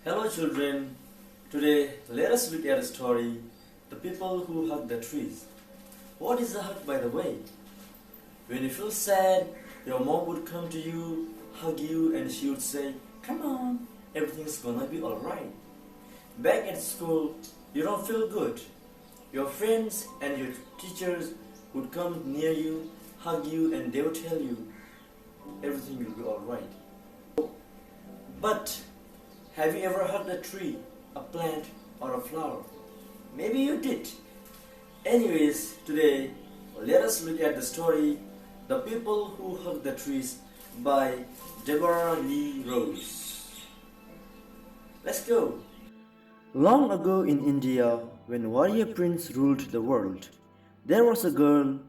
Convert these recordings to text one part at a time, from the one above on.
Hello children, today let us look at a story, The People Who Hug the Trees. What is a hug, by the way? When you feel sad, your mom would come to you, hug you, and she would say, "Come on, everything's gonna be alright." Back at school, you don't feel good. Your friends and your teachers would come near you, hug you, and they would tell you, everything will be alright. But have you ever hugged a tree, a plant, or a flower? Maybe you did. Anyways, today let us look at the story The People Who Hug the Trees by Deborah Lee Rose. Let's go. Long ago in India, when warrior prince ruled the world, there was a girl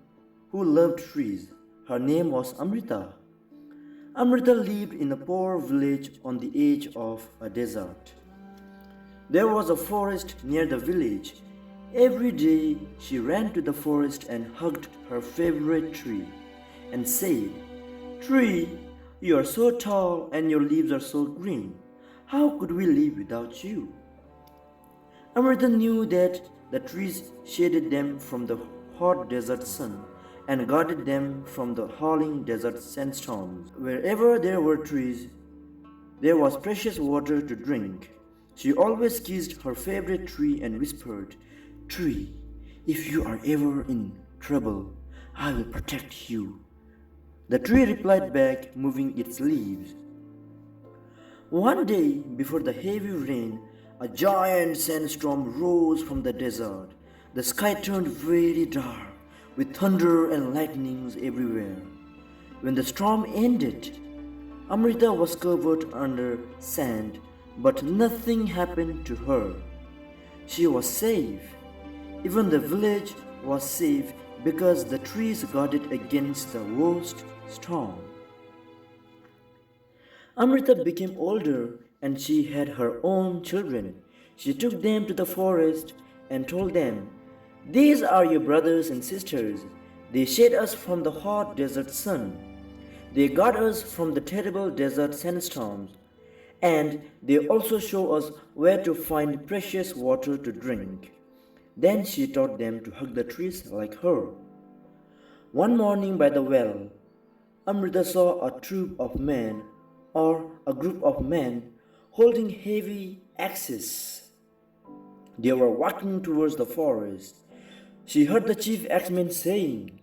who loved trees. Her name was Amrita. Amrita lived in a poor village on the edge of a desert. There was a forest near the village. Every day she ran to the forest and hugged her favorite tree and said, "Tree, you are so tall and your leaves are so green. How could we live without you?" Amrita knew that the trees shaded them from the hot desert sun and guarded them from the howling desert sandstorms. Wherever there were trees, there was precious water to drink. She always kissed her favorite tree and whispered, "Tree, if you are ever in trouble, I will protect you." The tree replied back, moving its leaves. One day, before the heavy rain, a giant sandstorm rose from the desert. The sky turned very dark, with thunder and lightnings everywhere. When the storm ended, Amrita was covered under sand, but nothing happened to her. She was safe. Even the village was safe because the trees guarded against the worst storm. Amrita became older and she had her own children. She took them to the forest and told them, "These are your brothers and sisters. They shade us from the hot desert sun. They guard us from the terrible desert sandstorms. And they also show us where to find precious water to drink." Then she taught them to hug the trees like her. One morning by the well, Amrita saw a troop of men, or a group of men, holding heavy axes. They were walking towards the forest. She heard the chief axeman saying,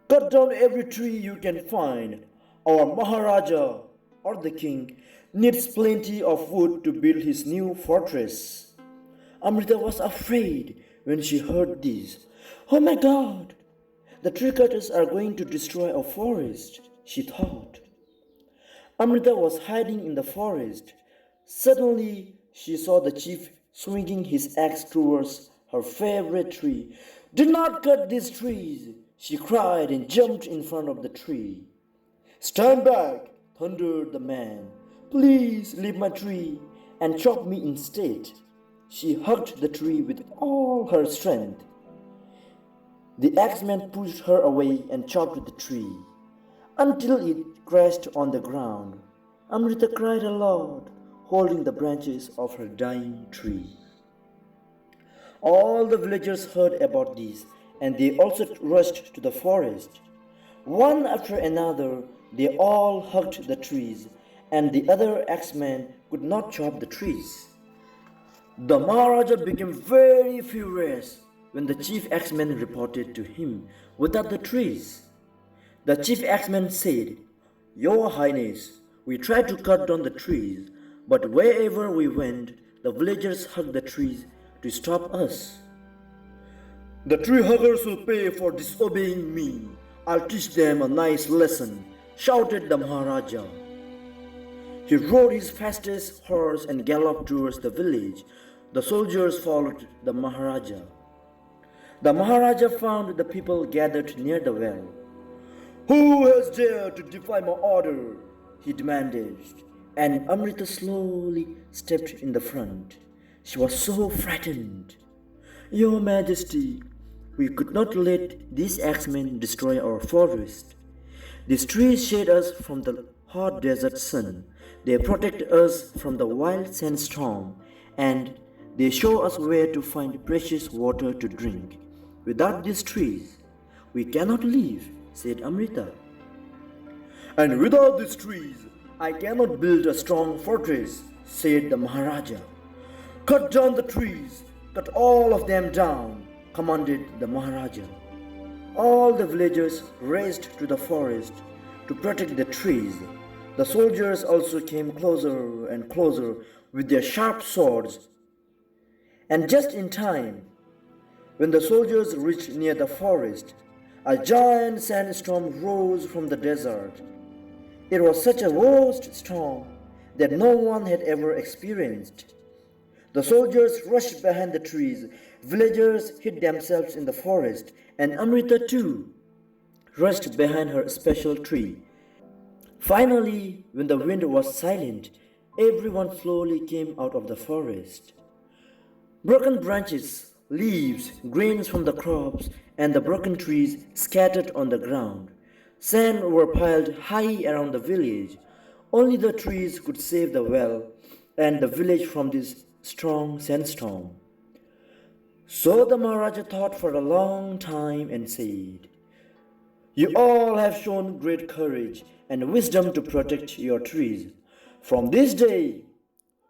"Cut down every tree you can find. Our Maharaja, or the king, needs plenty of wood to build his new fortress." Amrita was afraid when she heard this. "Oh my God! The tree cutters are going to destroy our forest," she thought. Amrita was hiding in the forest. Suddenly, she saw the chief swinging his axe towards her favorite tree. "Do not cut these trees!" she cried and jumped in front of the tree. "Stand back!" thundered the man. "Please leave my tree and chop me instead." She hugged the tree with all her strength. The axeman pushed her away and chopped the tree until it crashed on the ground. Amrita cried aloud, holding the branches of her dying tree. All the villagers heard about this, and they also rushed to the forest. One after another, they all hugged the trees, and the other axemen could not chop the trees. The Maharaja became very furious when the chief axeman reported to him without the trees. The chief axeman said, "Your Highness, we tried to cut down the trees, but wherever we went, the villagers hugged the trees to stop us. The tree huggers will pay for disobeying me. I'll teach them a nice lesson," shouted the Maharaja. He rode his fastest horse and galloped towards the village. The soldiers followed the Maharaja. The Maharaja found the people gathered near the well. "Who has dared to defy my order?" he demanded, and Amrita slowly stepped in the front. She was so frightened. "Your Majesty, we could not let these axemen destroy our forest. These trees shade us from the hot desert sun. They protect us from the wild sandstorm, and they show us where to find precious water to drink. Without these trees, we cannot live, said Amrita. And without these trees, I cannot build a strong fortress, said the Maharaja. Cut down the trees, cut all of them down, commanded the Maharaja. All the villagers raced to the forest to protect the trees. The soldiers also came closer and closer with their sharp swords. And just in time, when the soldiers reached near the forest, a giant sandstorm rose from the desert. It was such a vast storm that no one had ever experienced. The soldiers rushed behind the trees, villagers hid themselves in the forest, and Amrita too rushed behind her special tree. Finally, when the wind was silent, everyone slowly came out of the forest. Broken branches, leaves, grains from the crops, and the broken trees scattered on the ground. Sand were piled high around the village. Only the trees could save the well and the village from this strong sandstorm. So the Maharaja thought for a long time and said, "You all have shown great courage and wisdom to protect your trees. From this day,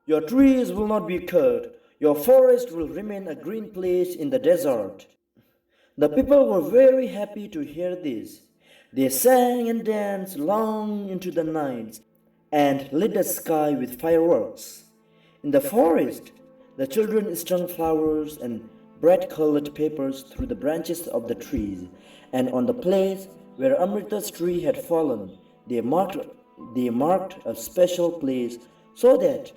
your trees will not be cut. Your forest will remain a green place in the desert." The people were very happy to hear this. They sang and danced long into the night and lit the sky with fireworks. In the forest, the children strung flowers and bright-colored papers through the branches of the trees, and on the place where Amrita's tree had fallen, they marked a special place so that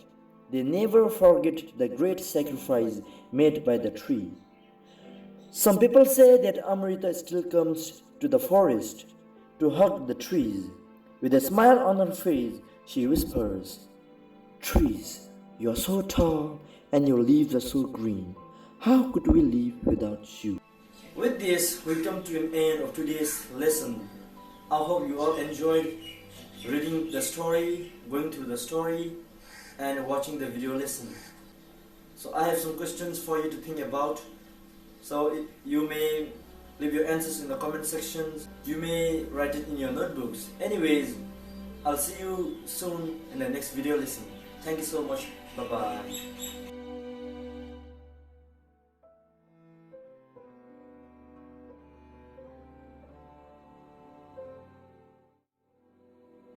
they never forget the great sacrifice made by the tree. Some people say that Amrita still comes to the forest to hug the trees. With a smile on her face, she whispers, "Trees, you are so tall and your leaves are so green. How could we live without you?" With this, we come to an end of today's lesson. I hope you all enjoyed reading the story, going through the story, and watching the video lesson. So I have some questions for you to think about. So you may leave your answers in the comment sections. You may write it in your notebooks. Anyways, I'll see you soon in the next video lesson. Thank you so much. Bye-bye.